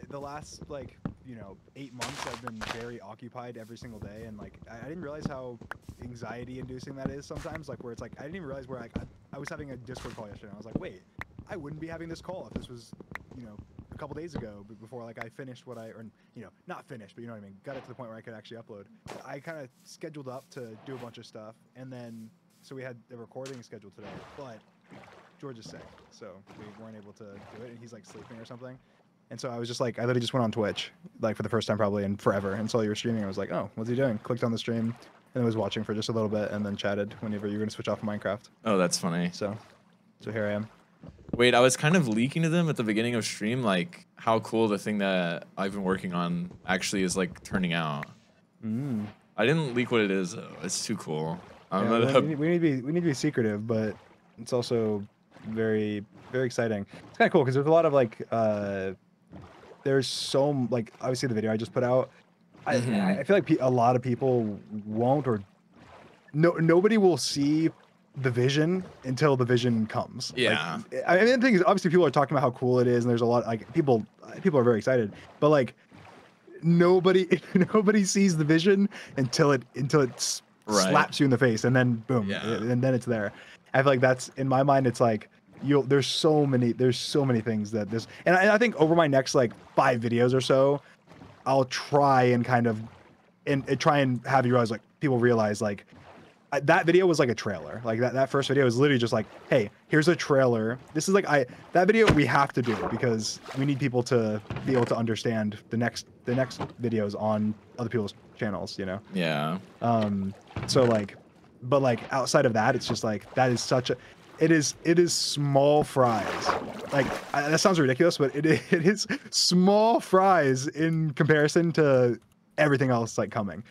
the last like 8 months I've been very occupied every single day, and like I didn't realize how anxiety inducing that is sometimes. Like where it's like I didn't even realize where I was having a Discord call yesterday. And I was like, wait, I wouldn't be having this call if this was a couple days ago before like I finished what I or not finished, but you know what I mean. Got it to the point where I could actually upload. I kind of scheduled up to do a bunch of stuff, and then so we had the recording scheduled today, but George is sick, so we weren't able to do it, and he's like sleeping or something. And so I was just like, I literally just went on Twitch, like for the first time probably in forever, and saw you were streaming. I was like, oh, what's he doing? Clicked on the stream, and I was watching for just a little bit, and then chatted whenever you were gonna switch off Minecraft. Oh, that's funny. So here I am. Wait, I was kind of leaking to them at the beginning of stream, like how cool the thing that I've been working on actually is like turning out. I didn't leak what it is though. It's too cool. Yeah, we need to be secretive, but it's also very exciting. It's kind of cool because there's a lot of like there's so like obviously the video I just put out. I feel like a lot of people won't or nobody will see the vision until the vision comes. Yeah. Like, I mean, the thing is, obviously people are talking about how cool it is, and there's a lot like people are very excited, but like nobody sees the vision until it slaps you in the face, and then boom, and then it's there. I feel like that's in my mind. It's like there's so many things that this, and I think over my next like 5 videos or so, I'll try and kind of try and have you guys like people realize like that video was like a trailer. Like that first video was literally just like, hey, here's a trailer. This is like that video we have to do because we need people to be able to understand the next videos on other people's channels, you know? Yeah. So like, but like outside of that, it's just like that is such a it is small fries. Like that sounds ridiculous, but it is small fries in comparison to everything else like coming.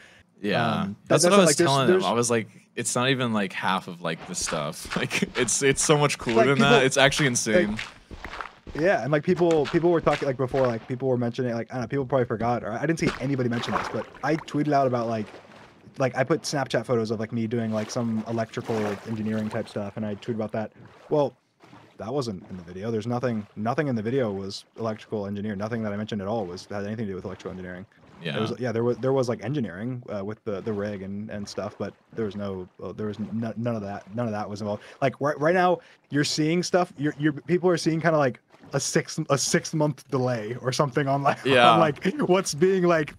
Yeah, that's what I was telling them. I was like, it's not even like half of like the stuff. Like it's so much cooler like, than that. It's actually insane. Like, yeah, and like people were talking like before, like people were mentioning like I don't know, people probably forgot or I didn't see anybody mention this, but I tweeted out about like I put Snapchat photos of like me doing like some electrical engineering type stuff, and I tweeted about that. Well, that wasn't in the video. There's nothing in the video was electrical engineering. Nothing that I mentioned at all had anything to do with electrical engineering. Yeah. There was like engineering with the rig and stuff, but there was none of that. None of that was involved. Like right now, you're seeing stuff. Your people are seeing kind of like a 6-month delay or something on like on like what's being like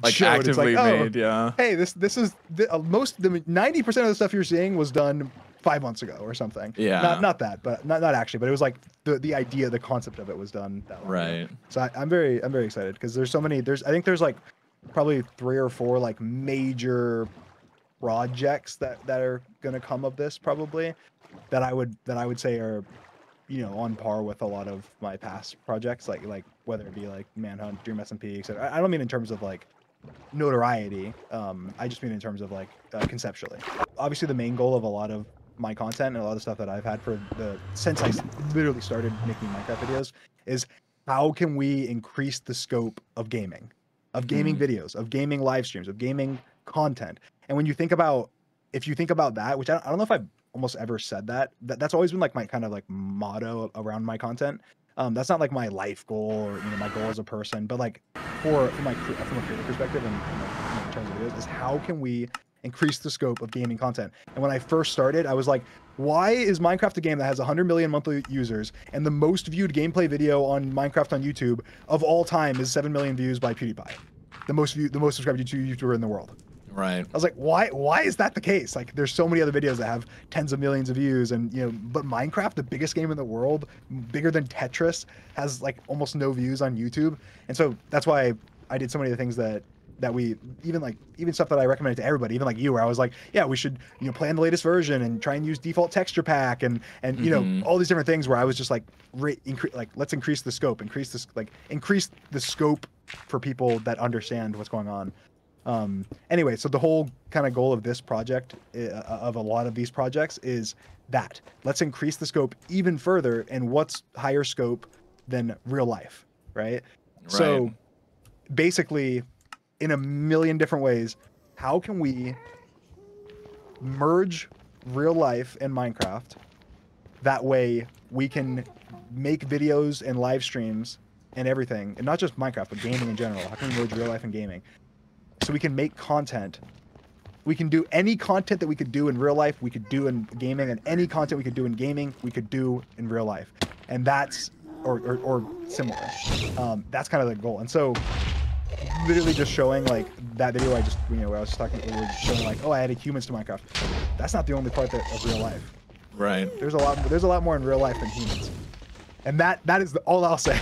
showed. Actively it's like, made. Yeah. Hey, this is the 90% of the stuff you're seeing was done 5 months ago or something. Yeah. Not that, but not actually, but it was like the idea, the concept of it was done that long ago. So I'm very excited because there's so many. I think there's like probably 3 or 4 like major projects that are gonna come of this probably that I would say are on par with a lot of my past projects, like whether it be like Manhunt, Dream SMP, etc. I don't mean in terms of like notoriety. I just mean in terms of like conceptually. Obviously, the main goal of a lot of my content and a lot of stuff that I've had since I literally started making Minecraft videos is how can we increase the scope of gaming videos, of gaming live streams, of gaming content. And when you think about, if you think about that, which I don't know if I've almost ever said that's always been like my kind of like motto around my content. That's not like my life goal or my goal as a person, but like from a creative perspective and in terms of videos is how can we increase the scope of gaming content. And when I first started, I was like, why is Minecraft a game that has 100 million monthly users and the most viewed gameplay video on Minecraft on YouTube of all time is 7 million views by PewDiePie, the most subscribed YouTuber in the world? Right. I was like, why is that the case? Like, there's so many other videos that have tens of millions of views, and but Minecraft, the biggest game in the world, bigger than Tetris, has like almost no views on YouTube. And so that's why I did so many of the things that we even stuff that I recommended to everybody, even like you, where I was like, yeah, we should play on the latest version and try and use default texture pack and all these different things, where I was just like let's increase the scope, increase the scope for people that understand what's going on. Anyway, so the whole kind of goal of this project, of a lot of these projects, is that let's increase the scope even further. And what's higher scope than real life, right? So basically, in a million different ways, how can we merge real life and Minecraft? That way we can make videos and live streams and everything, and not just Minecraft, but gaming in general? How can we merge real life and gaming? So we can make content. We can do any content that we could do in real life, we could do in gaming, and any content we could do in gaming, we could do in real life. And that's, or similar. That's kind of the goal. And so literally just showing like that video I just, where I was talking, we were showing like, oh, I added humans to Minecraft. That's not the only part of real life. Right. There's a lot more in real life than humans. And that is all I'll say.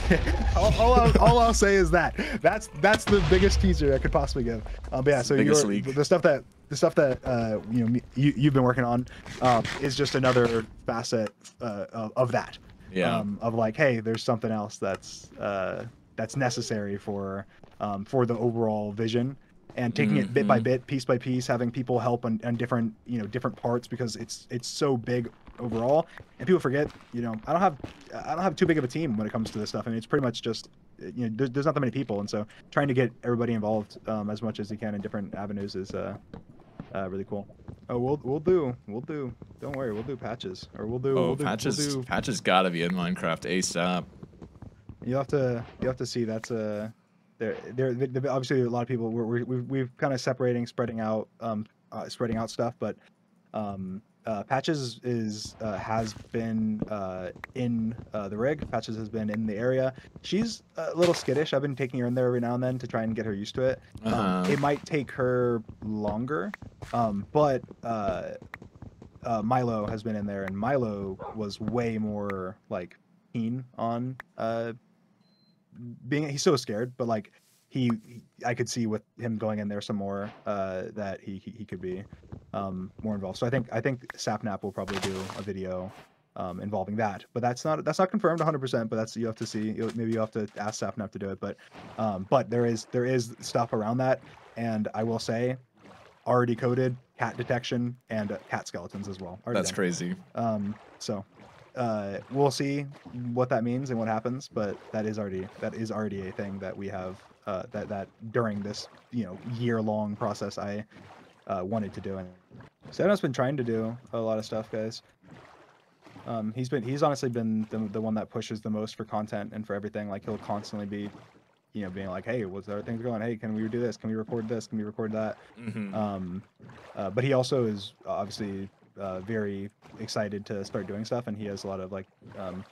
all I'll say is that that's the biggest teaser I could possibly give. But yeah, so the stuff that you've been working on is just another facet of that. Yeah. Of like, hey, there's something else that's necessary for the overall vision, and taking it bit by bit, piece by piece, having people help on different different parts, because it's so big overall, and people forget, I don't have too big of a team when it comes to this stuff. I mean, it's pretty much just there's not that many people, and so trying to get everybody involved as much as you can in different avenues is really cool. Oh, we'll do. Don't worry, we'll do patches, or we'll do. Patches. Patches gotta be in Minecraft ASAP. You have to see that's there obviously a lot of people we've kind of spreading out stuff, but Patches has been in the rig. Patches has been in the area. She's a little skittish. I've been taking her in there every now and then to try and get her used to it. It might take her longer, but Milo has been in there, and Milo was way more like keen on he's so scared, but like I could see with him going in there some more that he could be more involved. So I think Sapnap will probably do a video involving that, but that's not confirmed 100%. But that's, you have to see. Maybe you have to ask Sapnap to do it. But there is stuff around that, and I will say, already coded cat detection and cat skeletons as well. That's done. Crazy. So we'll see what that means and what happens, but that is already a thing that we have that during this year-long process I wanted to do. And Sedno's been trying to do a lot of stuff, guys. He's honestly been the one that pushes the most for content and for everything. Like, he'll constantly be being like, hey, what's our things going? Hey, can we do this? Can we record this? Can we record that? But he also is obviously very excited to start doing stuff, and he has a lot of like and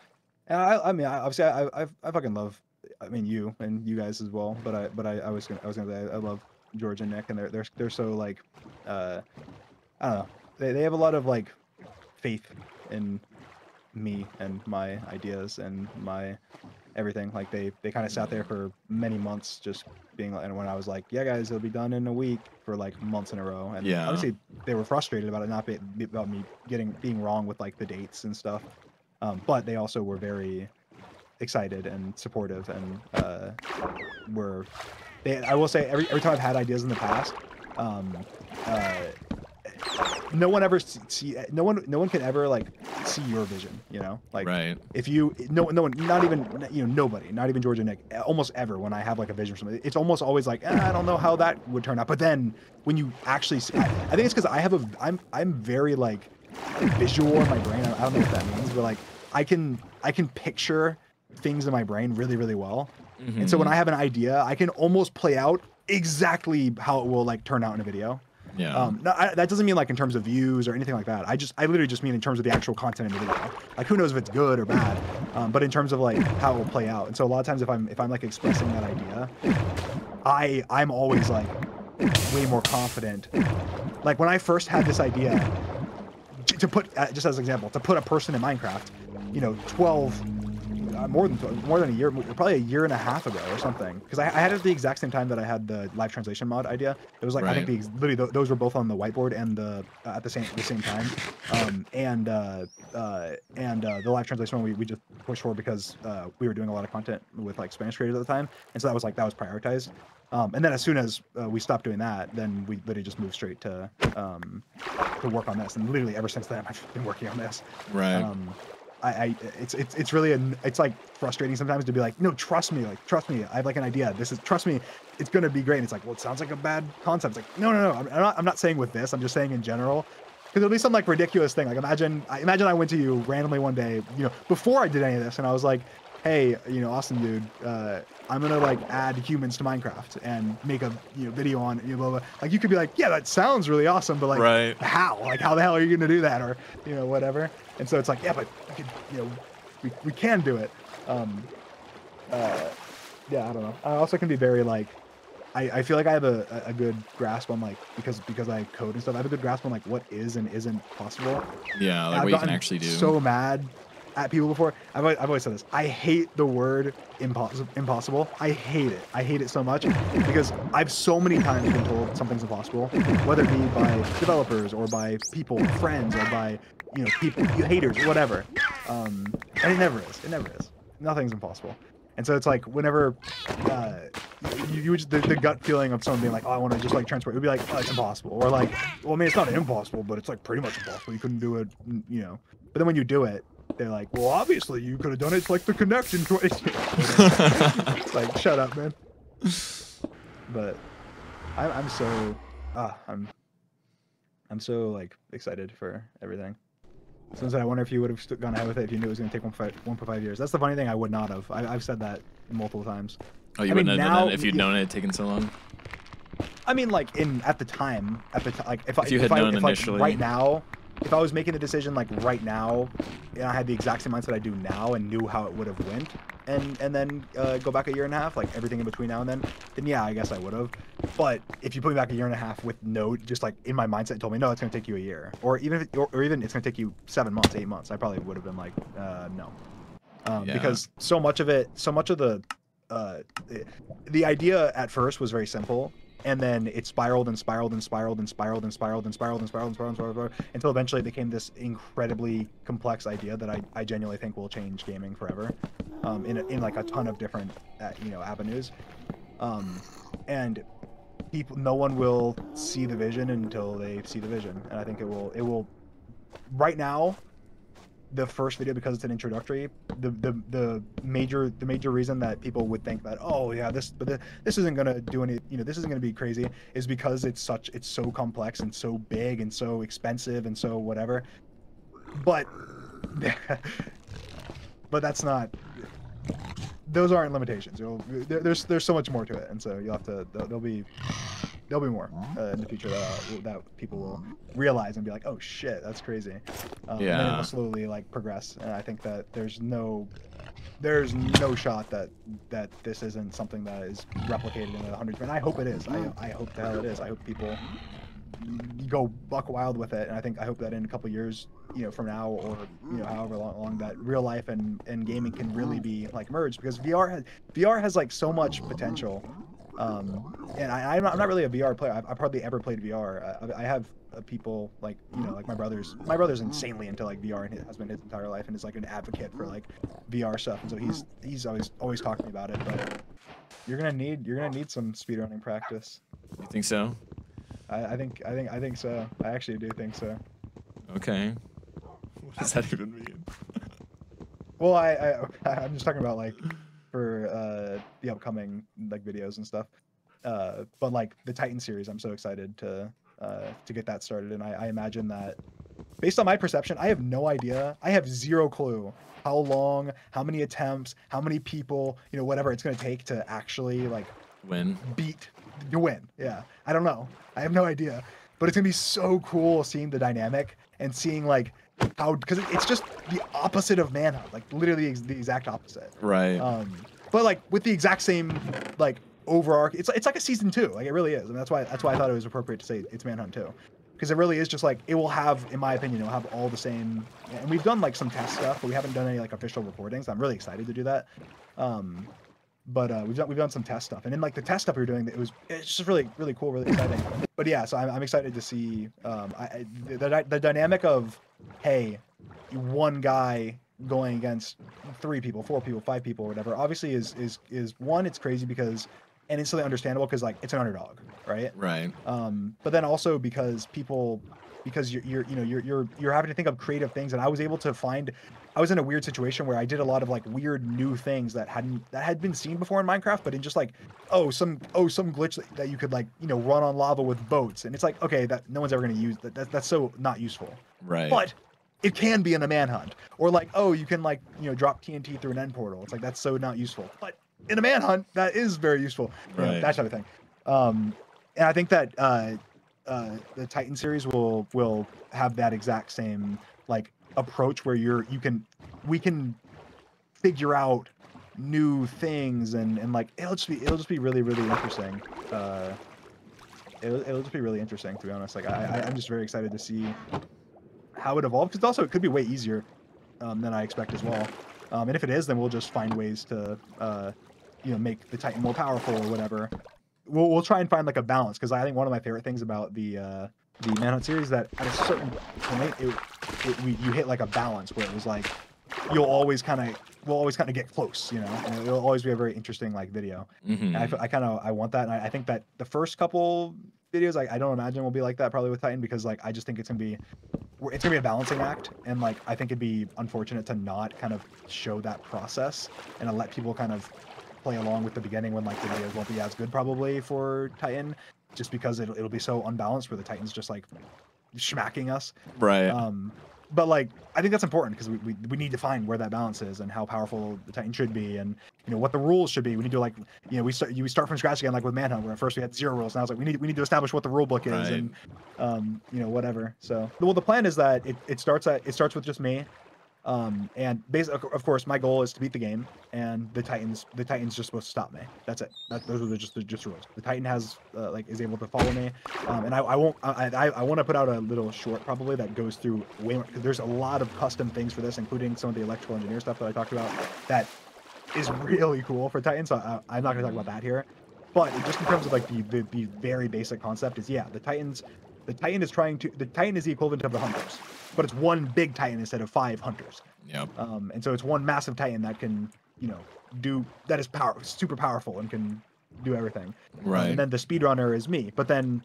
I mean, obviously I fucking love, I mean, you and you guys as well, but I was gonna say I love George and Nick, and they're so like I don't know, they have a lot of like faith in me and my ideas and my everything. Like they kind of sat there for many months just being like, and when I was like, yeah guys, it'll be done in a week, for like months in a row, and obviously they were frustrated about it, about me being wrong with like the dates and stuff, but they also were very excited and supportive, and I will say every time I've had ideas in the past, no one can ever like see your vision, like right. If no one, not even nobody, not even George and Nick, almost ever, when I have like a vision for something, it's almost always like, I don't know how that would turn out. But then when you actually see, I think it's because I'm very like visual in my brain. I don't know what that means, but like I can picture things in my brain really, really well. And so when I have an idea, I can almost play out exactly how it will like turn out in a video. Yeah. That doesn't mean like in terms of views or anything like that. I literally just mean in terms of the actual content in the video. Like, who knows if it's good or bad, but in terms of like how it will play out. And so a lot of times if I'm like expressing that idea, I'm always like way more confident. Like when I first had this idea to put, just as an example, to put a person in Minecraft, 12. More than a year, probably a year and a half ago or something, because I had it at the exact same time that I had the live translation mod idea. It was like, right. I think literally those were both on the whiteboard and at the same time, and the live translation one we just pushed for because we were doing a lot of content with like Spanish creators at the time, and so that was prioritized. And then as soon as we stopped doing that, then we literally just moved straight to work on this, and literally ever since then I've been working on this. Right. It's really it's like frustrating sometimes to be like, no, trust me, I have like an idea, trust me, it's gonna be great. And it's like, well, it sounds like a bad concept. It's like, no, I'm not saying with this, I'm just saying in general, because it'll be some like ridiculous thing. Like imagine I went to you randomly one day, before I did any of this, and I was like, hey, you know, awesome dude, I'm gonna like add humans to Minecraft and make a video on it, blah, blah. Like you could be like, yeah, that sounds really awesome, but like how? Like how the hell are you gonna do that, or whatever. And so it's like, yeah, but we could, we can do it. Yeah, I don't know. I also can be very like, I feel like I have a good grasp on like, because I code and stuff, I have a good grasp on like what is and isn't possible. Yeah, like what you can actually do. So mad at people before. I've always said this. I hate the word impossible. I hate it. I hate it so much because I've so many times been told something's impossible, whether it be by developers or by people, friends, or by people, haters, whatever. And it never is. It never is. Nothing's impossible. And so it's like whenever you just the gut feeling of someone being like, oh, I want to just like transport, it would be like, oh, it's impossible, or like, well, I mean, it's not impossible, but it's like pretty much impossible. You couldn't do it, But then when you do it, they're like, well, obviously you could have done it. It's like the connection. It's like, shut up, man. But I'm so I'm so like excited for everything. Since I wonder if you would have gone ahead with it if you knew it was going to take 1.5 years. That's the funny thing. I would not have. I've said that multiple times. Oh, you wouldn't have done it if you'd known it had taken so long? I mean, like at the time, like if you had known initially, like, right now, if I was making a decision like right now, and I had the exact same mindset I do now and knew how it would have went, and then go back a year and a half, like everything in between now and then yeah, I guess I would have. But if you put me back a year and a half with no, just like in my mindset told me, no, it's going to take you a year, or even it's going to take you 7 months, 8 months, I probably would have been like, no. Yeah. Because so much of the idea at first was very simple, and then it spiraled and spiraled and spiraled and spiraled and spiraled and spiraled and spiraled and spiraled and spiraled until eventually it became this incredibly complex idea that I genuinely think will change gaming forever, in like a ton of different avenues, and no one will see the vision until they see the vision, and I think it will. Right now, the first video, because it's an introductory, the major reason that people would think that, oh yeah, this isn't gonna do any, this isn't gonna be crazy, is because it's so complex and so big and so expensive and so whatever. But that's not. Those aren't limitations. There's so much more to it, and so you'll have to. There'll be more in the future that people will realize and be like, oh shit, that's crazy. And then it will slowly like progress, and I think that there's no shot that this isn't something that is replicated in the hundreds. And I hope it is. I hope the hell it is. I hope people go buck wild with it, and I hope that in a couple years, from now, or however long that real life and gaming can really be like merged, because VR has like so much potential. And I'm not really a VR player. I've hardly ever played VR. I have people like like my brother's insanely into like VR, and has been his entire life, and is like an advocate for like VR stuff, and so he's always talking about it. But you're gonna need some speedrunning practice. You think so? I think so. I actually do think so. Okay. What does that even mean? Well, I'm just talking about like for the upcoming like videos and stuff. But like the Titan series, I'm so excited to get that started, and I imagine that, based on my perception, I have no idea. I have zero clue how long, how many attempts, how many people, whatever it's gonna take to actually like win. Yeah, I don't know. I have no idea. But it's gonna be so cool seeing the dynamic and seeing like how, because it's just the opposite of Manhunt, like literally the exact opposite. Right. But like with the exact same like overarch, it's like a season 2. Like it really is, and that's why I thought it was appropriate to say it's Manhunt 2, because it really is just like, it will have, in my opinion, it'll have all the same. And we've done like some test stuff, but we haven't done any like official recordings. I'm really excited to do that. But we've done some test stuff, and in like the test stuff we were doing, it's just really cool, really exciting. But yeah, so I'm excited to see the dynamic of, hey, one guy going against 3 people, 4 people, 5 people, or whatever. Obviously, is one, it's crazy because, and instantly understandable because like it's an underdog, right? Right. But then also because you're having to think of creative things, and I was able to find. I was in a weird situation where I did a lot of like weird new things that had been seen before in Minecraft, but in just like some glitch that you could like run on lava with boats, and it's like, okay, that no one's ever gonna use that. That's so not useful. Right. But it can be in a manhunt, or like, oh, you can like, you know, drop TNT through an end portal. It's like that's so not useful, but in a manhunt that is very useful. You know, that type of thing. And I think that the Titan series will have that exact same like approach where we can figure out new things and like it'll just be really interesting. It'll just be really interesting, to be honest. Like I'm just very excited to see how it evolves, because also it could be way easier than I expect as well. And if it is, then we'll just find ways to you know, make the Titan more powerful or whatever. We'll try and find like a balance, because I think one of my favorite things about the Manhunt series that at a certain point you hit like a balance where it was like we'll always kind of get close, you know, and it'll always be a very interesting like video. And I want that, and I think that the first couple videos I don't imagine will be like that probably with Titan, because like I just think it's gonna be a balancing act, and like I think it'd be unfortunate to not kind of show that process and to let people kind of play along with the beginning when like the videos won't be as good probably for Titan, just because it'll be so unbalanced where the Titan's just like smacking us. Right. But like I think that's important, because we need to find where that balance is and how powerful the Titan should be, and you know what the rules should be. We need to like, you know, we start from scratch again, like with Manhunt, where at first we had 0 rules. Now it's like we need to establish what the rule book is, and you know, whatever. So well, the plan is that it starts with just me. And basically, of course, my goal is to beat the game, and the Titan's just supposed to stop me. That's it. Those are just rules. The Titan has like is able to follow me, and I want to put out a little short probably that goes through way more, because there's a lot of custom things for this, including some of the electrical engineer stuff that I talked about that is really cool for Titan. So I'm not going to talk about that here, but just in terms of like the very basic concept is, yeah, the Titan is the equivalent of the hunters, but it's one big Titan instead of 5 hunters. Yep. And so it's one massive Titan that can, you know, that is super powerful and can do everything. Right. And then the speedrunner is me. But then,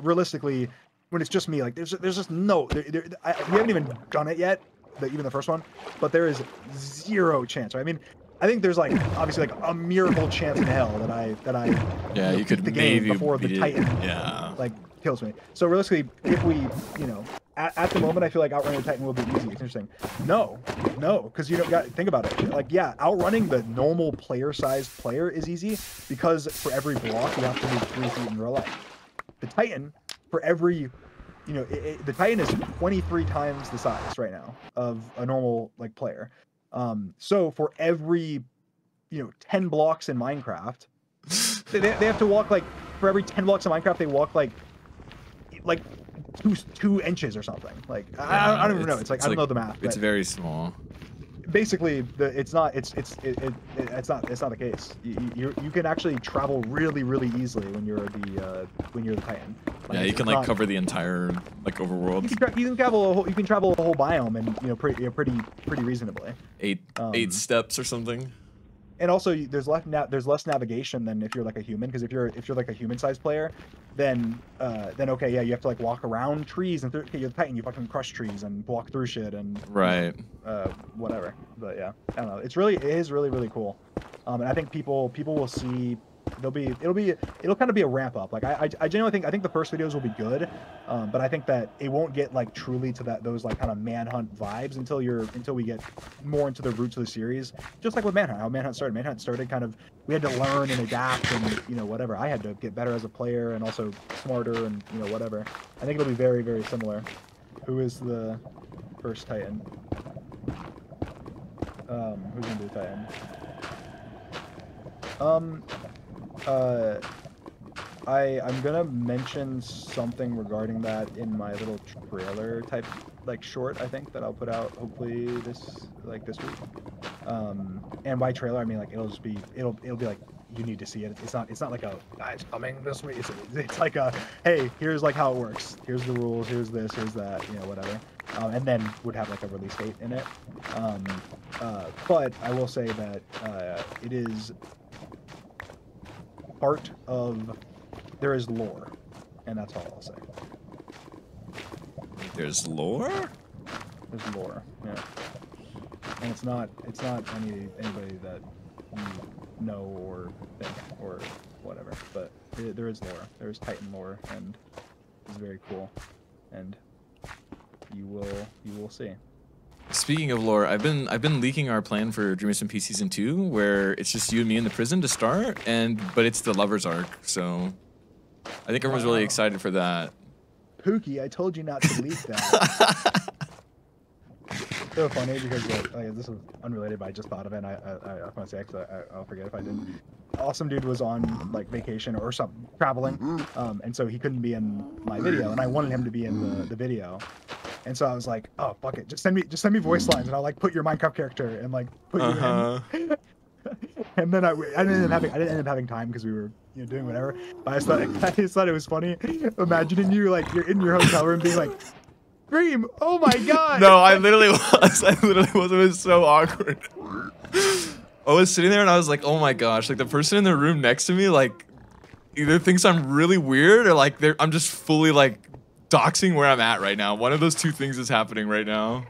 realistically, when it's just me, like there's just no, we haven't even done it yet, even the first one, but there is 0 chance. Right? I mean, I think there's like obviously like a miracle chance in hell that I yeah, you could beat the game before the Titan like kills me. So realistically, if we, you know, at the moment, I feel like outrunning the Titan will be easy. It's interesting. No, because you don't got think about it. Like, yeah, outrunning the normal player-sized player is easy, because for every block you have to move 3 feet in real life. The Titan, for every, you know, the Titan is 23 times the size right now of a normal like player. So for every, you know, 10 blocks in Minecraft, they have to walk like, for every 10 blocks in Minecraft, they walk like 2 inches or something. Like I don't even know. It's like I don't know the math. It's very small. Basically, it's not the case. You can actually travel really easily when you're the Titan. Like, yeah, you can like cover the entire like overworld. You can travel a whole biome, and you know pretty reasonably. 8 steps or something. And also, there's less navigation than if you're like a human, because if you're like a human-sized player, then okay, yeah, you have to like walk around trees, and okay, you're the Titan, you fucking crush trees and walk through shit and right, whatever. But yeah, I don't know. It is really cool, and I think people will see. It'll kind of be a ramp up. Like I genuinely think the first videos will be good, but I think that it won't get like truly to those like kind of Manhunt vibes until we get more into the roots of the series. Just like with Manhunt, how Manhunt started. Manhunt started kind of, we had to learn and adapt, and you know, whatever. I had to get better as a player and also smarter, and you know, whatever. I think it'll be very similar. Who is the first Titan? Who's gonna be the Titan? I'm gonna mention something regarding that in my little trailer type like short, I think, that I'll put out hopefully this week. And by trailer I mean like it'll be like, you need to see it. It's not like a guys coming this week. It's like a, hey, here's like how it works. Here's the rules. Here's this. Here's that. You know, whatever. And then would have like a release date in it. But I will say that it is part of, there is lore, and that's all I'll say. There's lore? There's lore, yeah. And it's not anybody that you know or think or whatever, but there is lore. There's Titan lore, and it's very cool. And you will see. Speaking of lore, I've been leaking our plan for Dream SMP Season 2, where it's just you and me in the prison to start, but it's the lovers arc, so I think everyone's really excited for that. Pookie, I told you not to leak that. So funny because this is unrelated, but I just thought of it. And I want to say it because I'll forget if I didn't. Awesome Dude was on like vacation or something, traveling, and so he couldn't be in my video, and I wanted him to be in the video. And so I was like, oh fuck it, just send me voice lines, and I'll like put your Minecraft character and like put you in. And then I didn't end up having time because we were doing whatever. But I just thought it was funny, imagining you like you're in your hotel room being like, Dream, oh my god. No, I literally was. It was so awkward. I was sitting there and I was like, oh my gosh, like the person in the room next to me like either thinks I'm really weird or like I'm just fully like doxing where I'm at right now. One of those two things is happening right now.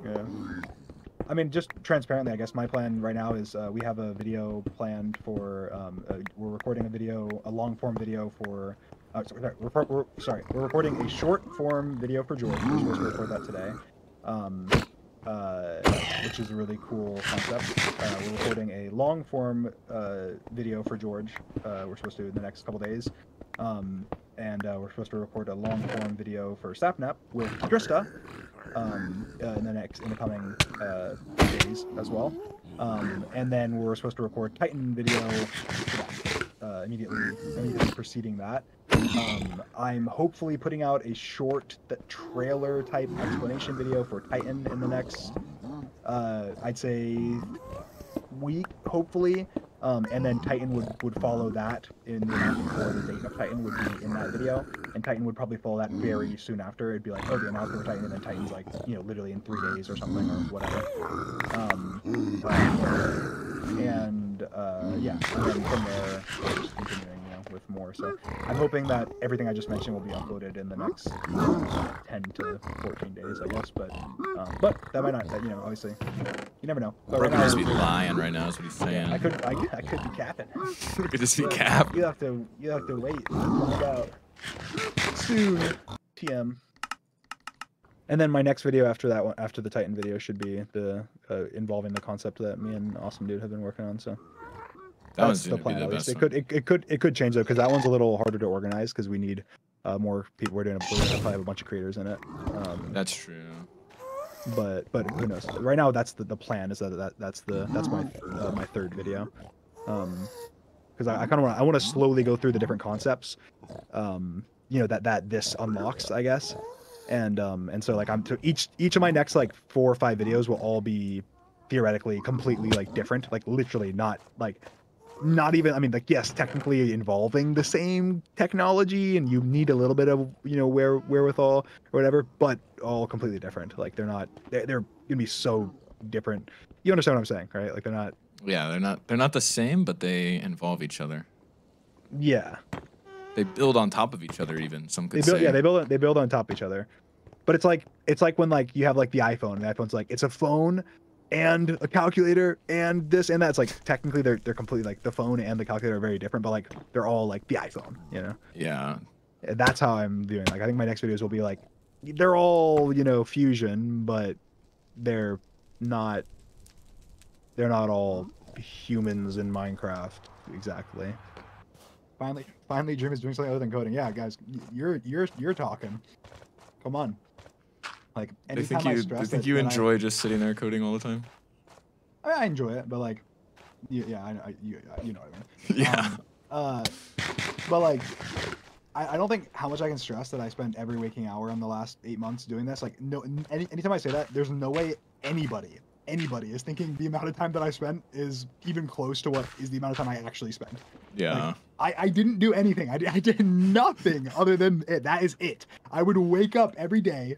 Yeah. I mean, just transparently, I guess my plan right now is we have a video planned for, we're recording a long form video for, we're recording a short form video for George. We're supposed to record that today, which is a really cool concept. We're recording a long form video for George. We're supposed to do in the next couple days. And we're supposed to record a long-form video for Sapnap with Drista in the coming days as well. And then we're supposed to record Titan video immediately preceding that. I'm hopefully putting out a short trailer type explanation video for Titan in the next, I'd say, week, hopefully. And then Titan would follow that in the date of Titan would be in that video, and Titan would probably follow that very soon after. It'd be like, oh, the announcement for Titan, and then Titan's like, literally in 3 days or something or whatever. Yeah, and then from there, just continuing, with more. So I'm hoping that everything I just mentioned will be uploaded in the next 10 to 14 days, I guess. But that might not, obviously, you never know. But right now, just be lying right now is what he's saying. Yeah, I could be capping. Could just be cap. You have to wait to find out soon. TM. And then my next video after that one, after the Titan video, should be the involving the concept that me and Awesome Dude have been working on. So that's the plan. At least it could change though, because that one's a little harder to organize because we need more people. We're gonna probably have a bunch of creators in it. That's true. But who knows? Right now, that's the plan. Is that's my third video. Because I kind of want to slowly go through the different concepts. That this unlocks, I guess. And so like each of my next like 4 or 5 videos will all be theoretically completely like different, like literally not even, I mean, like, yes, technically involving the same technology, and you need a little bit of wherewithal or whatever, but all completely different. Like they're gonna be so different. You understand what I'm saying, right? Like they're not. Yeah, they're not the same, but they involve each other. Yeah. They build on top of each other, even some could say. Yeah, they build on top of each other. But it's like when like you have like the iPhone, and the iPhone's like it's a phone and a calculator and this and that. It's like technically they're completely like the phone and the calculator are very different, but like they're all like the iPhone, Yeah. And that's how I'm doing. Like I think my next videos will be like they're all fusion, but they're not all humans in Minecraft exactly. Finally, Jim is doing something other than coding. Yeah, guys, you're talking. Come on. Like anytime I stress, I think you enjoy just sitting there coding all the time. I enjoy it, but like, you know what I mean. Yeah. But like, I don't think how much I can stress that I spent every waking hour in the last 8 months doing this. Like, no, anytime I say that, there's no way anybody is thinking the amount of time that I spent is even close to what is the amount of time I actually spent. Yeah. Like, I didn't do anything. I did nothing other than it. That is it. I would wake up every day,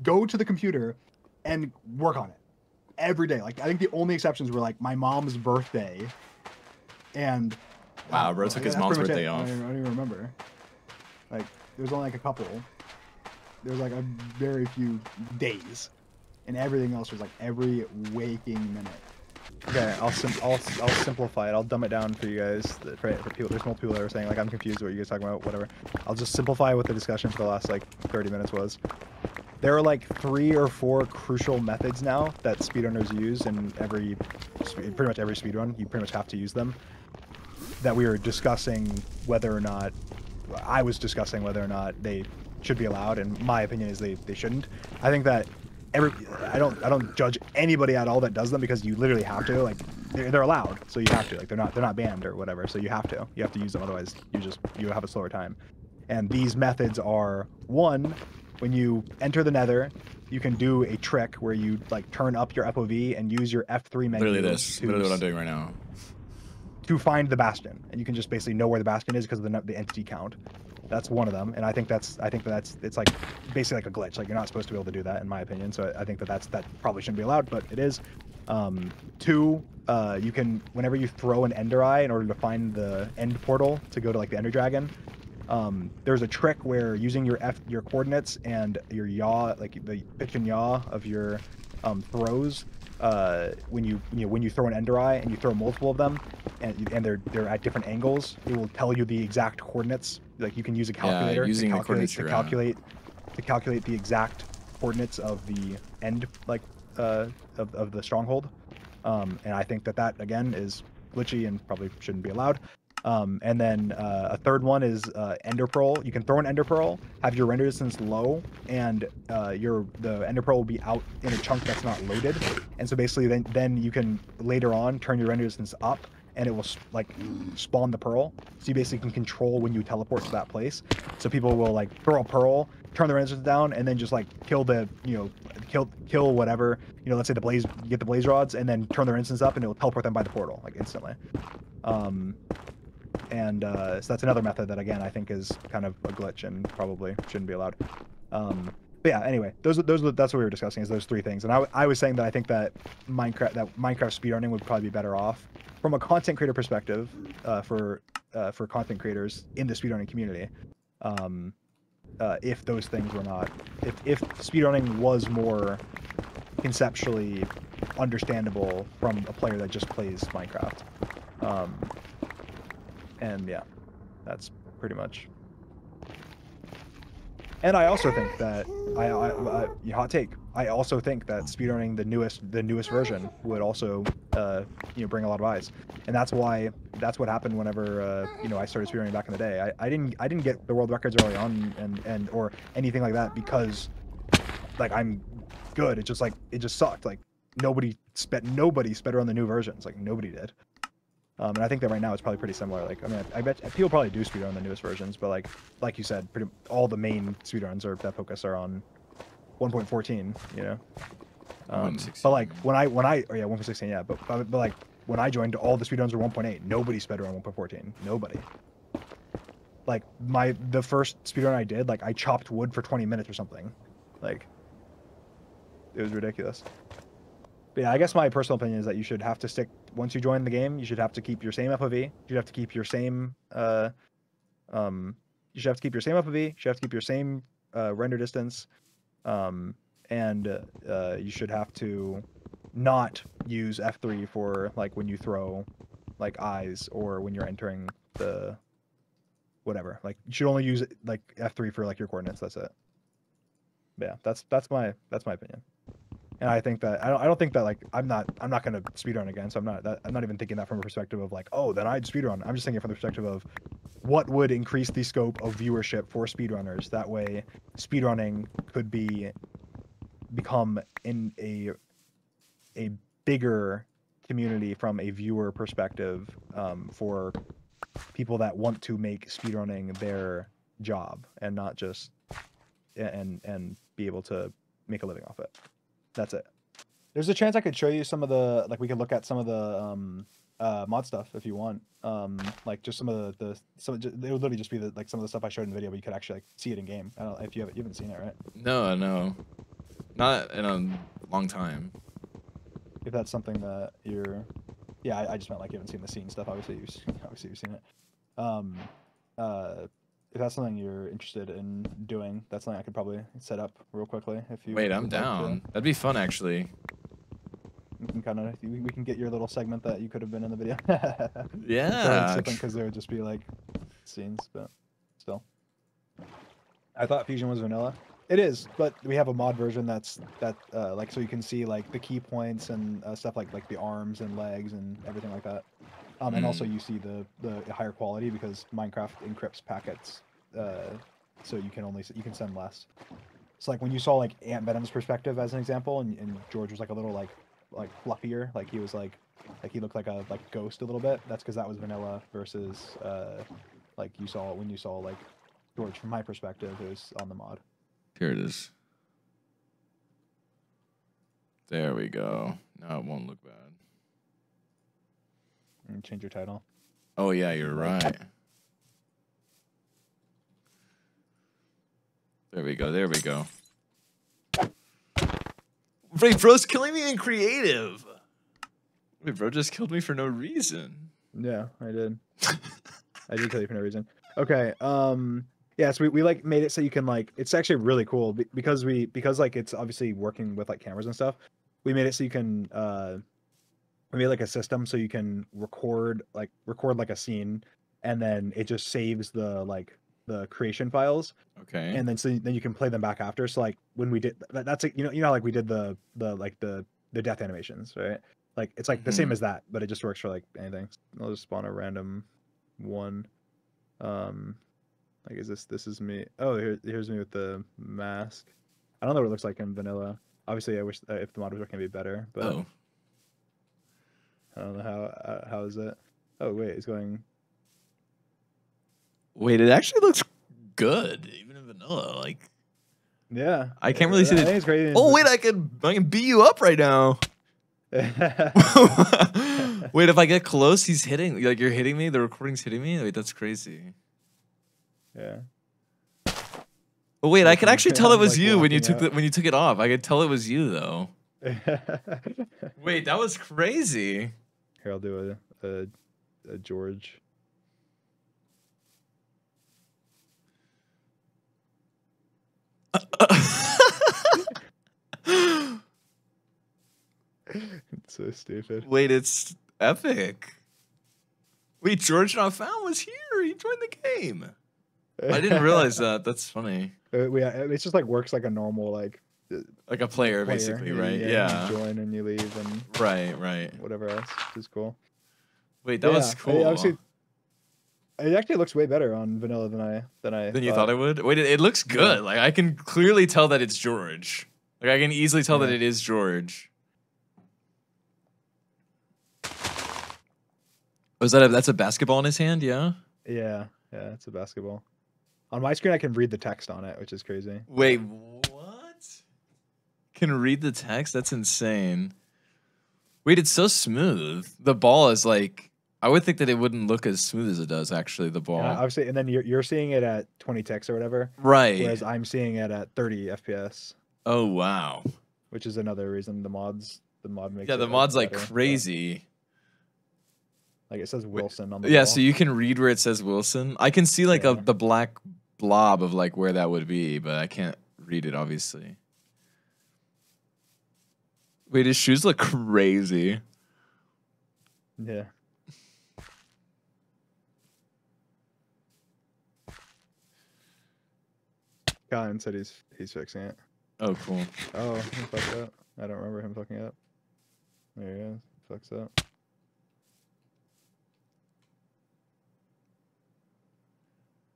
go to the computer, and work on it every day. Like I think the only exceptions were like my mom's birthday, and wow, bro took his mom's birthday off. I don't even remember. Like there was only like a couple. There was like a very few days. And everything else was like every waking minute. Okay, I'll simplify it. I'll dumb it down for you guys. For people, there's multiple people that are saying like I'm confused what you guys talking about. Whatever. I'll just simplify what the discussion for the last like 30 minutes was. there are like 3 or 4 crucial methods now that speedrunners use in pretty much every speedrun. You pretty much have to use them. That we were discussing whether or not, I was discussing whether or not they should be allowed, and my opinion is they shouldn't. I think that I don't judge anybody at all that does them, because you literally have to. Like, they're allowed, so you have to. Like, they're not banned or whatever, so you have to use them, otherwise you have a slower time. And these methods are: 1, when you enter the Nether, you can do a trick where you like turn up your FOV and use your F3 menu. Literally what I'm doing right now. To find the bastion, and you can just basically know where the bastion is because of the entity count. That's one of them, and I think that's it's like basically like a glitch. Like, you're not supposed to be able to do that, in my opinion. So I think that probably shouldn't be allowed, but it is. 2, you can, whenever you throw an Ender Eye in order to find the end portal to go to like the Ender Dragon, there's a trick where using your coordinates and your yaw, like the pitch and yaw of your throws, when you throw an Ender Eye and you throw multiple of them, and they're at different angles, it will tell you the exact coordinates. Like, you can use a calculator to calculate the exact coordinates of the end, like of the stronghold. And I think that again is glitchy and probably shouldn't be allowed. And then a third one is Ender Pearl. You can throw an Ender Pearl, have your render distance low, and the Ender Pearl will be out in a chunk that's not loaded. And so basically then you can later on turn your render distance up, and it will like spawn the pearl. So you basically can control when you teleport to that place. So people will like throw a pearl, turn the render distance down, and then just like kill the kill whatever, let's say you get the blaze rods, and then turn their instance up, and it will teleport them by the portal like instantly. So that's another method that, again, I think is kind of a glitch and probably shouldn't be allowed. But yeah, anyway, that's what we were discussing, is those 3 things. And I was saying that I think that Minecraft speedrunning would probably be better off from a content creator perspective, for content creators in the speedrunning community, if those things were not, if speedrunning was more conceptually understandable from a player that just plays Minecraft. And yeah, that's pretty much. And I also think that hot take. I also think that speedrunning the newest version would also bring a lot of eyes, and that's what happened whenever I started speedrunning back in the day. I didn't get the world records early on and or anything like that because like I'm good. It just sucked. Like nobody sped around the new versions. Like nobody did. And I think that right now it's probably pretty similar. Like, I mean, I bet people probably do speedrun the newest versions, but like you said, all the main speedruns that focus are on 1.14. But like when I 1.16, yeah. But like when I joined, all the speedruns were 1.8. Nobody sped around 1.14. Nobody. Like the first speedrun I did, like I chopped wood for 20 minutes or something. Like it was ridiculous. But yeah, I guess my personal opinion is that you should have to stick, once you join the game, you should have to keep your same FOV. You should have to keep your same FOV. You should have to keep your same render distance. And you should have to not use F3 for like when you throw like eyes or when you're entering the whatever. Like you should only use like F3 for like your coordinates. That's it. But yeah, that's my opinion. And I think that I don't think that like I'm not gonna speedrun again, so I'm not even thinking that from a perspective of like, oh, then I'd speedrun. I'm just thinking from the perspective of what would increase the scope of viewership for speedrunners. That way, speedrunning could become in a bigger community from a viewer perspective, for people that want to make speedrunning their job and not just and be able to make a living off it. That's it. There's a chance I could show you some of the, like we could look at some of the mod stuff if you want. Like just some of it would literally just be like some of the stuff I showed in the video, but you could actually like see it in game. I don't know if you haven't seen it, right? No, not in a long time. If that's something that you're, yeah, I just meant like you haven't seen the scene stuff. Obviously you've seen it. If that's something you're interested in doing, that's something I could probably set up real quickly. If you wait, I'm down. That'd be fun, actually. We can get your little segment that you could have been in the video. Yeah. Because there would just be like scenes, but still. I thought Fusion was vanilla. It is, but we have a mod version that's like, so you can see like the key points and stuff like the arms and legs and everything like that. And also you see the higher quality because Minecraft encrypts packets, so you can send less. So like when you saw like Ant Venom's perspective as an example, and George was like a little like fluffier, like he was like he looked like a ghost a little bit. That's because that was vanilla versus like you saw when you saw like George from my perspective, it was on the mod. Here it is. There we go. Now it won't look bad. And change your title. Oh yeah, you're right. There we go. There we go. Wait, bro's killing me in creative. Wait, bro just killed me for no reason. Yeah, I did. I did kill you for no reason. Okay. Yeah, so we like made it so you can like, it's actually really cool because like it's obviously working with like cameras and stuff. We made it so you can we made like a system so you can record like a scene, and then it just saves the creation files. Okay. And then then you can play them back after. So like when we did that's like, you know like we did the death animations, right? Like it's like the same as that, but it just works for like anything. I'll just spawn a random one. Like, this is me. Oh, here's me with the mask. I don't know what it looks like in vanilla. Obviously, I wish if the mod was working, it'd be better. But I don't know how is it. Oh wait, it's going. Wait, it actually looks good, even in vanilla. Like, yeah, I can't really see I think it's great. Oh wait, I can beat you up right now. Wait, if I get close, he's hitting. Like, you're hitting me. The recording's hitting me. Wait, that's crazy. Yeah. But wait, I could actually tell it was you when you took it off. I could tell it was you though. Wait, that was crazy. Here, I'll do a George. It's so stupid. Wait, it's epic. Wait, George Not Found was here. He joined the game. I didn't realize that. That's funny. It's just like works like a normal like a player. Basically, right? Yeah. You join and you leave and right. Whatever else, which is cool. Wait, that was cool. Obviously, it actually looks way better on vanilla than you thought it would. Wait, it looks good. Yeah. Like I can clearly tell that it's George. Like I can easily tell that it is George. Was that's a basketball in his hand? Yeah. Yeah, it's a basketball. On my screen, I can read the text on it, which is crazy. Wait, what? Can read the text? That's insane. Wait, it's so smooth. The ball is like, I would think that it wouldn't look as smooth as it does, actually, the ball. Yeah, obviously, and then you're seeing it at 20 ticks or whatever. Right. Whereas I'm seeing it at 30 FPS. Oh, wow. Which is another reason the mod makes the mod's like crazy. Like it says Wilson on the ball. So you can read where it says Wilson. I can see like the black blob of like where that would be, but I can't read it obviously. Wait, his shoes look crazy. Yeah. Colin said he's fixing it. Oh, cool. Oh, he fucked up. I don't remember him fucking up. There he is. Fucks up.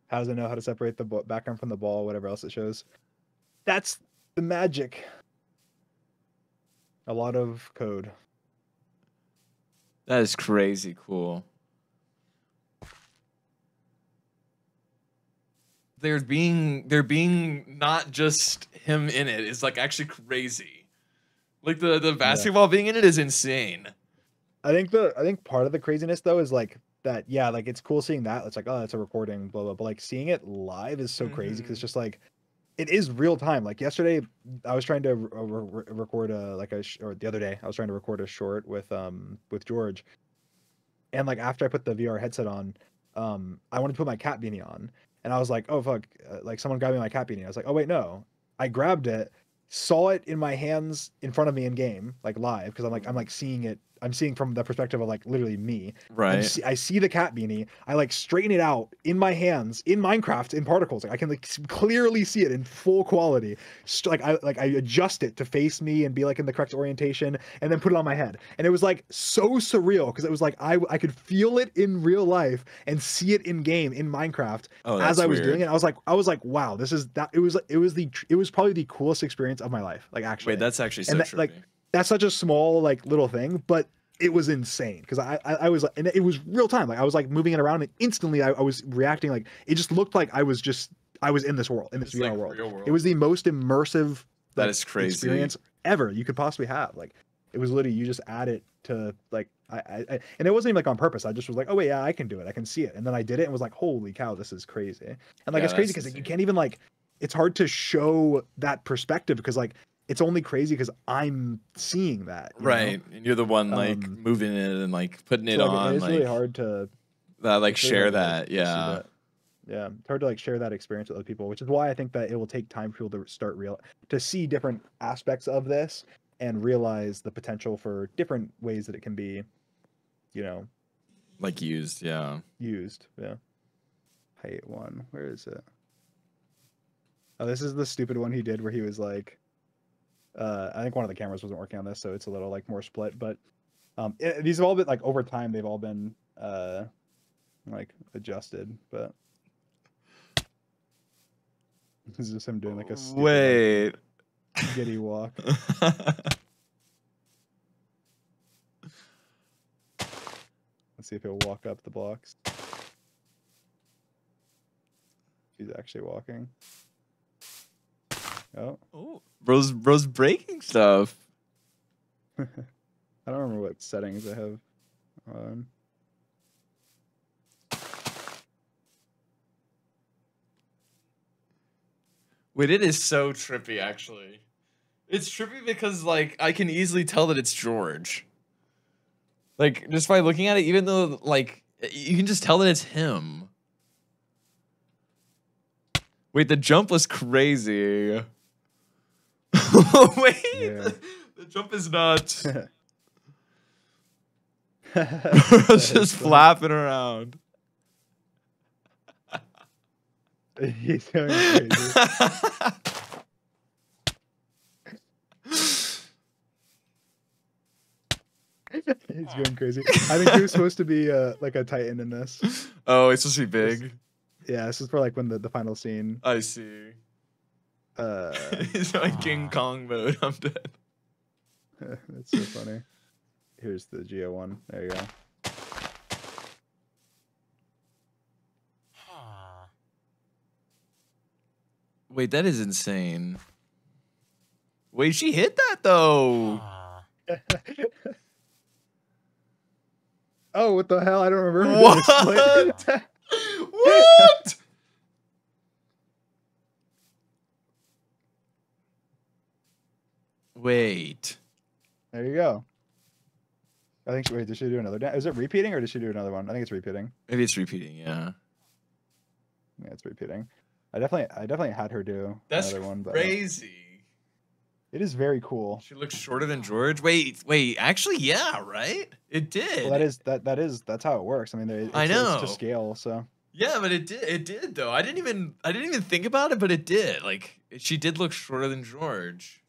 How does it know how to separate the background from the ball, whatever else it shows? That's the magic. A lot of code. That is crazy cool. There being not just him in it is like actually crazy. Like the basketball being in it is insane. I think part of the craziness though is like that, yeah, like it's cool seeing that. It's like, oh, it's a recording, blah blah. But like seeing it live is so crazy because it's just like it is real time. Like yesterday, I was trying to record or the other day, I was trying to record a short with George, and like after I put the VR headset on, I wanted to put my cat beanie on, and I was like, oh fuck, like someone grabbed me my cat beanie. I was like, oh wait, no, I grabbed it, saw it in my hands in front of me in game, like live, because I'm like seeing it. I'm seeing from the perspective of like literally me. Right. I see the cat beanie. I like straighten it out in my hands in Minecraft in particles. Like I can like clearly see it in full quality. I adjust it to face me and be like in the correct orientation, and then put it on my head. And it was like so surreal because it was like I could feel it in real life and see it in game in Minecraft as I was doing it. I was like, wow, this is that. It was probably the coolest experience of my life. Like actually. Wait, that's actually so trippy. Like that's such a small like little thing, but it was insane because I was, and it was real time. Like I was like moving it around, and instantly I was reacting. Like it just looked like I was in this world, in this VR world. It was the most immersive that is crazy experience ever you could possibly have. Like it was literally you just add it to like I and it wasn't even like on purpose. I just was like, oh wait, yeah, I can do it. I can see it, and then I did it and was like, holy cow, this is crazy. And like it's crazy because you can't even like. It's hard to show that perspective because like. It's only crazy because I'm seeing that. Right. Know? And you're the one like moving it and like putting it on. It's really hard to like share that. Yeah. That. Yeah. It's hard to like share that experience with other people, which is why I think that it will take time for people to start to see different aspects of this and realize the potential for different ways that it can be, like used. Yeah. Used. Yeah. Height 1. Where is it? Oh, this is the stupid one he did where he was like, I think one of the cameras wasn't working on this, so it's a little like more split. But these have all been like over time. They've all been like adjusted. But this is just him doing like a stupid, like, giddy walk. Let's see if he'll walk up the blocks. He's actually walking. Oh, bro's breaking stuff. I don't remember what settings I have on. Wait, it is so trippy, actually. It's trippy because, like, I can easily tell that it's George. Like, just by looking at it, even though, like, you can just tell that it's him. Wait, the jump was crazy. Wait, yeah. the jump is nuts. It's just flapping around. He's going crazy. He's going crazy. I think he was supposed to be like a Titan in this. Oh, it's supposed to be big. Yeah, this is for like when the final scene. I see. He's like King Kong mode. I'm dead. That's so funny. Here's the Geo one. There you go. Wait, that is insane. Wait, she hit that though. Oh, what the hell? I don't remember. What? What? Wait. There you go. I think. Wait, did she do another dance? Is it repeating or did she do another one? I think it's repeating. Maybe it's repeating. Yeah. Yeah, it's repeating. I definitely had her do another one. That's crazy. It is very cool. She looks shorter than George. Wait. Actually, yeah, right. It did. Well, that's how it works. I mean, I know it's to scale. So. Yeah, but it did. It did though. I didn't even think about it, but it did. Like she did look shorter than George.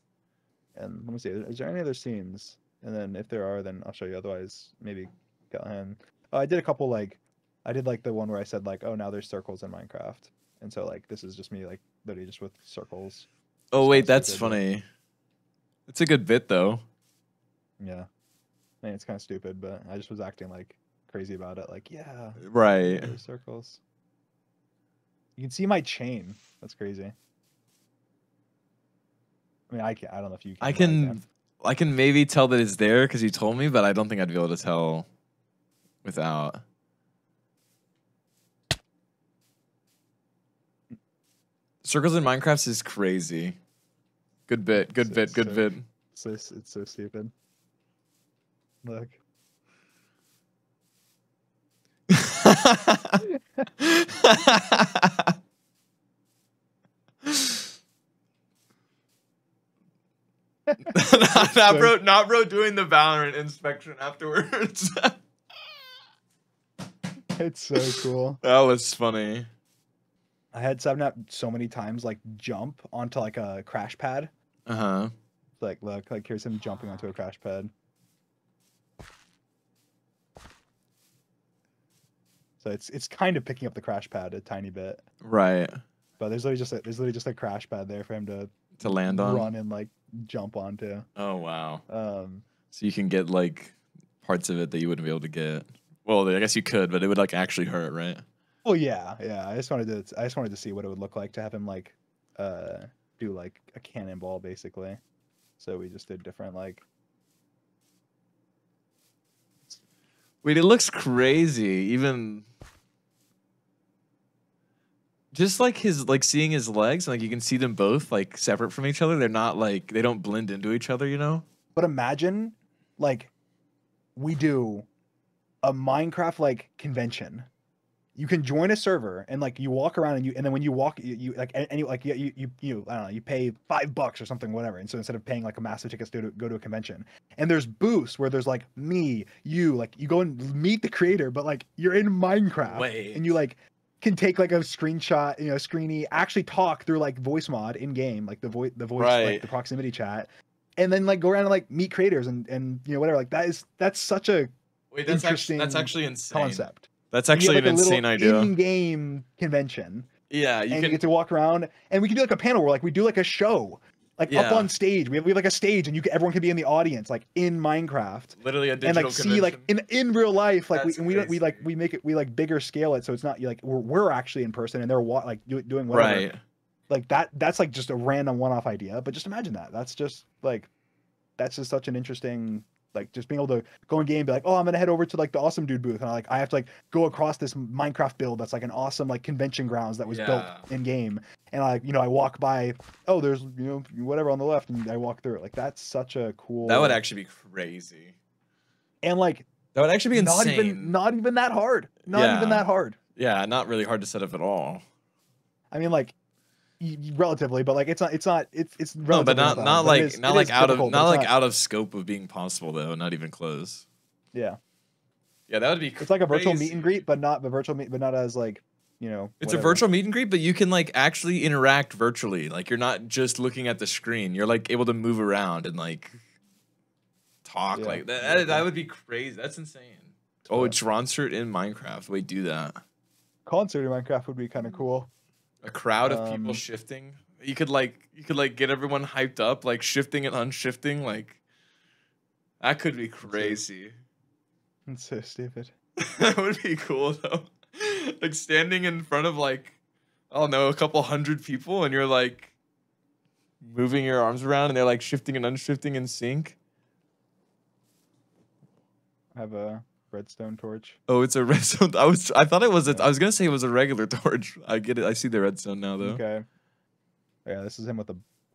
And let me see. Is there any other scenes? And then if there are, then I'll show you. Otherwise, maybe Callahan. Oh, I did a couple like. I did like the one where I said like, oh, now there's circles in Minecraft, and so like this is just me like literally just with circles. Oh wait, that's funny. It's a good bit though. Yeah, I mean it's kind of stupid, but I just was acting like crazy about it. Like yeah, right. There's circles. You can see my chain. That's crazy. I mean, I don't know if you can. I can maybe tell that it's there because you told me, but I don't think I'd be able to tell without. Circles in Minecraft is crazy. Good bit. Good bit. It's so stupid. Look. not bro doing the Valorant inspection afterwards. It's so cool. That was funny. I had 7-Up so many times like jump onto like a crash pad. Like look, like here's him jumping onto a crash pad. So it's kind of picking up the crash pad a tiny bit. Right. But there's literally just a crash pad there for him to land on, run and like jump onto. Oh wow. So you can get like parts of it that you wouldn't be able to get. Well, I guess you could, but it would like actually hurt, right? Well, yeah. I just wanted to see what it would look like to have him like do like a cannonball basically. So we just did different like. Wait, it looks crazy. Even just like his like seeing his legs, like you can see them both like separate from each other. They're not like they don't blend into each other, you know? But imagine like we do a Minecraft like convention. You can join a server and like you walk around and then when you walk you like any like you I don't know, you pay $5 or something, whatever. And so instead of paying like a massive ticket to go to a convention, and there's booths where there's like me, you, like you go and meet the creator, but like you're in Minecraft. Wait. And you like can take like a screenshot, you know, screeny, actually talk through like voice mod in game, like the voice right. like the proximity chat, and then like go around and like meet creators and you know whatever. Like that's such a interesting that's actually insane concept. That's actually an insane idea. In-game convention. Yeah, you get to walk around, and we can do like a panel where like we do like a show, like up on stage. We have like a stage, and everyone can be in the audience, like in Minecraft. Literally a digital and like convention. see like in real life, like That's we make it bigger scale it, so it's not like we're actually in person and they're like doing whatever. Right. Like that's like just a random one-off idea, but just imagine that. That's just such an interesting. Like just being able to go in game and be like, oh, I'm gonna head over to like the Awesome Dude booth, and I have to like go across this Minecraft build that's like an awesome like convention grounds that was built in game, and I walk by, oh, there's whatever on the left, and I walk through it. Like that's such a cool. That would actually be crazy. And like that would actually be insane. Not even that hard. Not even that hard. Yeah, not really hard to set up at all. I mean, like relatively, but like it's no, but not like out of scope of being possible though, not even close. Yeah that would be it's like a virtual meet and greet, but not as like it's a virtual meet and greet, but you can like actually interact virtually. Like you're not just looking at the screen, you're like able to move around and like talk. Like that would be crazy. That's insane. Oh, it's concert in Minecraft. Wait, do that. Concert in Minecraft would be kind of cool. A crowd of people shifting. You could get everyone hyped up, like shifting and unshifting. Like that could be crazy. It's so stupid. That would be cool though. Like standing in front of like, I don't know, a couple hundred people, and you're like moving your arms around, and they're like shifting and unshifting in sync. I have a redstone torch. Oh, it's a redstone. I thought it was. I was gonna say it was a regular torch. I get it. I see the redstone now, though. Okay. Yeah, this is him with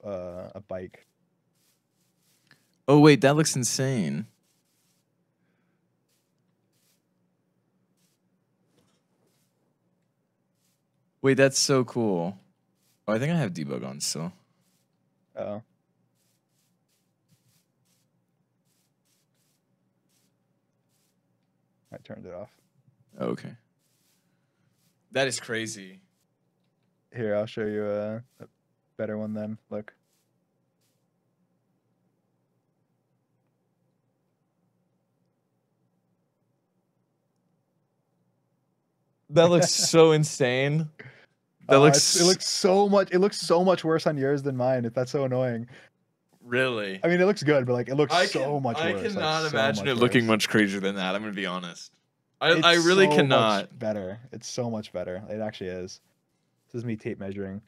a bike. Oh wait, that looks insane. Wait, that's so cool. Oh, I think I have debug on still. Oh. I turned it off. Okay. That is crazy. Here, I'll show you a better one then. Look. That looks so insane. That looks. It looks so much. It looks so much worse on yours than mine. If that's so annoying. Really? I mean, it looks good, but like it looks so much worse. I cannot like, imagine it looking much crazier than that. I'm gonna be honest. I really so cannot. Much better. It's so much better. It actually is. This is me tape measuring.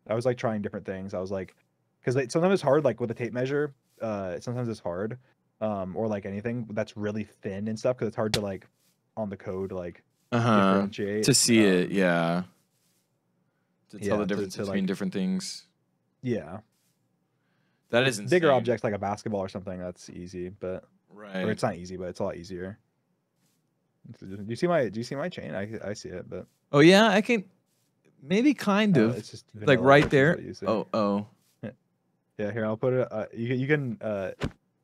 I was like trying different things. I was like, because sometimes it's hard, like with a tape measure. Sometimes it's hard, or like anything that's really thin and stuff, because it's hard to like on the code like differentiate to see it. Yeah. To tell the difference between different things. Yeah. That is insane. Bigger objects like a basketball or something, that's easy, but right. Or it's not easy, but it's a lot easier. Do you see my chain? I see it, but oh yeah, I can maybe kind of. It's just like right there. Oh. Yeah, Yeah, here I'll put it. You can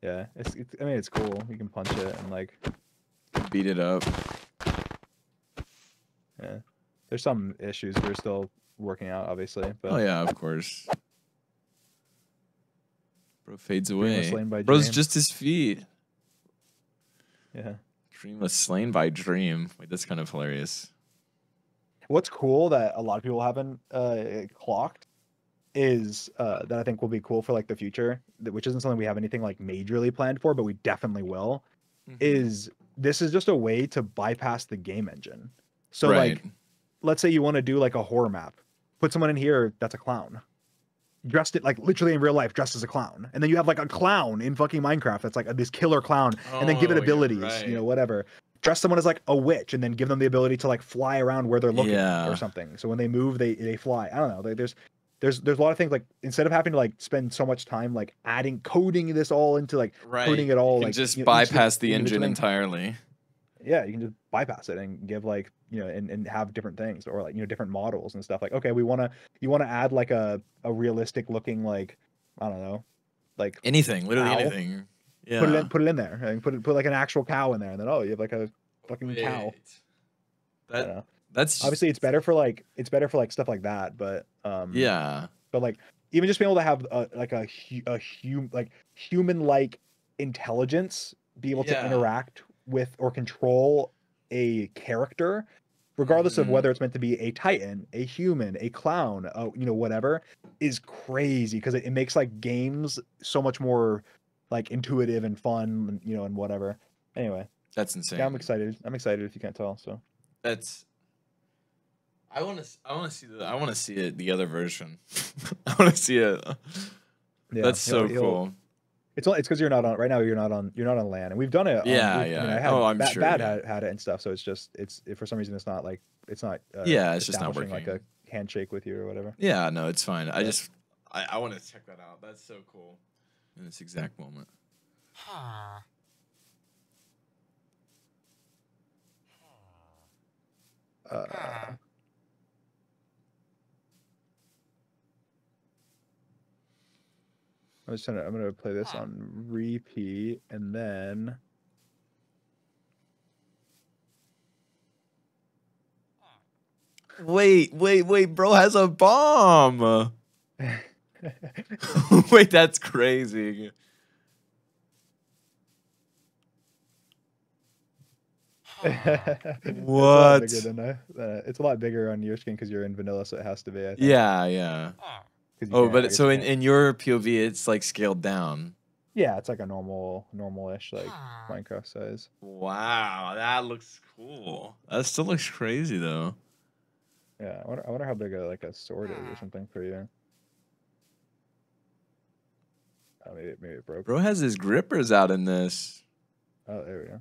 yeah, it's I mean it's cool. You can punch it and like beat it up. Yeah, there's some issues we're still working out, obviously. But oh yeah, of course. Bro fades away. By Bro's Dream. just his feet. Yeah. Dream was slain by Dream. Wait, that's kind of hilarious. What's cool that a lot of people haven't clocked is that I think will be cool for like the future, which isn't something we have anything like majorly planned for, but we definitely will. Is this is just a way to bypass the game engine. So like, let's say you want to do like a horror map, put someone in here that's a clown, dressed it like literally in real life, dressed as a clown, and then you have like a clown in fucking Minecraft that's like this killer clown, and then give it abilities, you know, whatever. Dress someone as like a witch, and then give them the ability to like fly around where they're looking or something. So when they move, they fly. I don't know. Like, there's a lot of things like instead of having to like spend so much time like coding this all into like putting it all you can like just bypass the engine entirely. Yeah, you can just bypass it and give like, you know, and have different things or like, you know, different models and stuff. Like, okay, you want to add like a realistic looking, like, I don't know, like anything, literally cow. anything. Yeah. Put it in there and put like an actual cow in there, and then you have like a fucking cow. That's obviously it's better for like stuff like that, but yeah. But like even just being able to have human like intelligence, be able to interact with or control a character, regardless of whether it's meant to be a titan, a human, a clown, you know, whatever, is crazy because it makes like games so much more like intuitive and fun, you know, and whatever. Anyway, that's insane. Yeah, I'm excited if you can't tell. So that's. I want to see it. The other version. I want to see it. Yeah, that's so cool. It's because you're not on right now. You're not on LAN, and we've done it. Yeah. I'm sure. Bad had it and stuff. So it's for some reason it's not. It's just not working. Like a handshake with you or whatever. Yeah, no, it's fine. I want to check that out. That's so cool. In this exact moment. I'm gonna play this on repeat and then wait, bro has a bomb. Wait, that's crazy. What? It's a lot bigger on your screen because you're in vanilla, so it has to be. I think. Yeah. Oh, but so in your POV, it's like scaled down. Yeah, it's like a normal-ish like Minecraft size. Wow, that looks cool. That still looks crazy though. Yeah, I wonder how big a sword is or something for you. Oh, maybe it broke. Bro has his grippers out in this. Oh, there we go.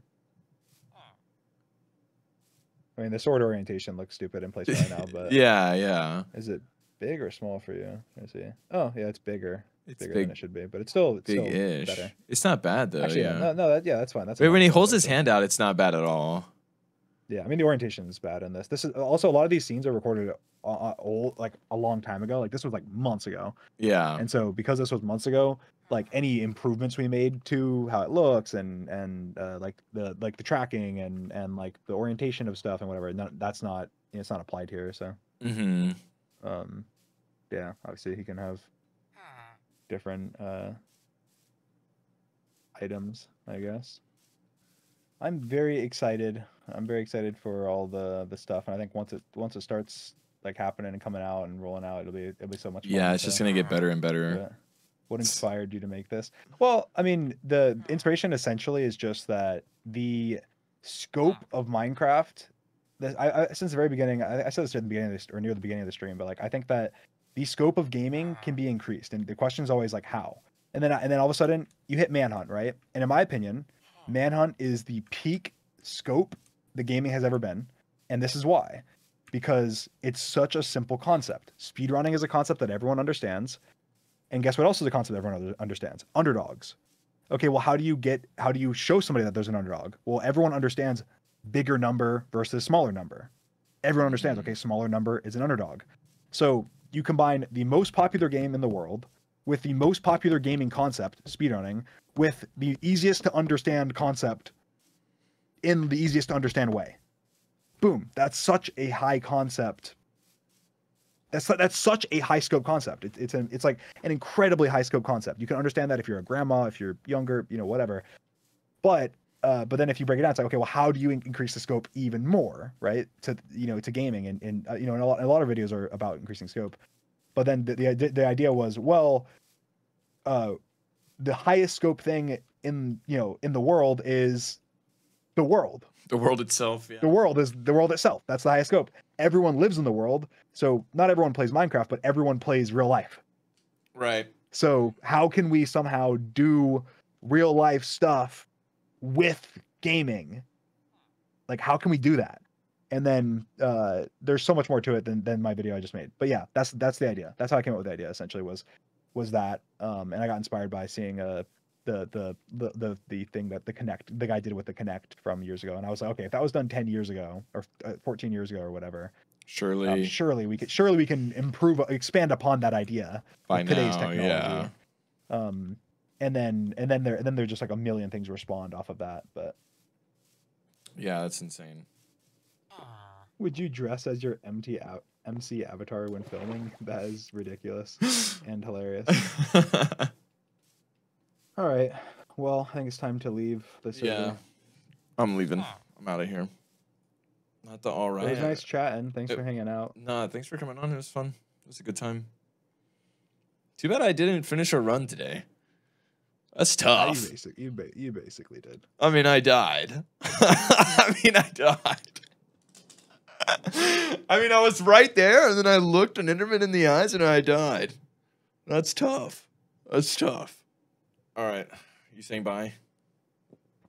I mean, the sword orientation looks stupid in place right now, but yeah. Is it big or small for you? Let's see. Oh, yeah, it's bigger. It's bigger than it should be, but it's still big-ish. Better. It's not bad though. Actually, yeah. That's fine. That's wait, when he holds his hand out, it's not bad at all. Yeah, I mean the orientation is bad in this. This is also a lot of these scenes are recorded like a long time ago. Like this was like months ago. Yeah. And so because this was months ago, like any improvements we made to how it looks and like the tracking and like the orientation of stuff and whatever, that's not, you know, it's not applied here. So yeah, obviously he can have different items, I guess. I'm very excited for all the stuff, and I think once it starts like happening and coming out and rolling out, it'll be so much fun. Yeah, it's just gonna get better and better. What inspired you to make this? Well, I mean, the inspiration essentially is just that the scope of Minecraft. Since the very beginning, I said this at the beginning of this, or near the beginning of the stream, but like I think that the scope of gaming can be increased, and the question is always like how. And then all of a sudden you hit Manhunt, right? And in my opinion, Manhunt is the peak scope the gaming has ever been, and this is why. Because it's such a simple concept. Speedrunning is a concept that everyone understands. And guess what else is a concept everyone understands? Underdogs. Okay, well, how do you show somebody that there's an underdog? Well, everyone understands bigger number versus smaller number. Everyone understands, okay, smaller number is an underdog. So you combine the most popular game in the world with the most popular gaming concept, speedrunning, with the easiest to understand concept in the easiest to understand way. Boom. That's such a high concept. That's such a high scope concept. It's like an incredibly high scope concept. You can understand that if you're a grandma, if you're younger, you know, whatever. But then if you break it down, it's like, okay, well, how do you increase the scope even more, right? To, you know, to gaming, and you know, and a lot of videos are about increasing scope. But then the idea was, well, the highest scope thing in, you know, in the world is the world. The world itself, yeah. The world is the world itself. That's the highest scope. Everyone lives in the world, so not everyone plays Minecraft, but everyone plays real life. Right. So how can we somehow do real life stuff with gaming? Like, how can we do that? And then there's so much more to it than my video I just made. But yeah, that's the idea. That's how I came up with the idea. Essentially, was that, and I got inspired by seeing the thing that the guy did with the Kinect from years ago, and I was like, okay, if that was done 10 years ago or 14 years ago or whatever, surely we can expand upon that idea by with today's now, technology. yeah. And then there's just like a million things respond off of that. But yeah, that's insane. Would you dress as your MC avatar when filming? That is ridiculous and hilarious. All right. Well, I think it's time to leave the server. Yeah. I'm leaving. I'm out of here. Not the all right. It was nice chatting. Thanks for hanging out. Nah, thanks for coming on. It was fun. It was a good time. Too bad I didn't finish a run today. That's tough. You basically did. I mean, I died. I mean, I was right there, and then I looked an Enderman in the eyes, and I died. That's tough. That's tough. All right. You saying bye?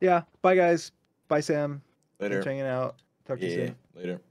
Yeah. Bye, guys. Bye, Sam. Later. Thanks for hanging out. Talk to you soon. Later.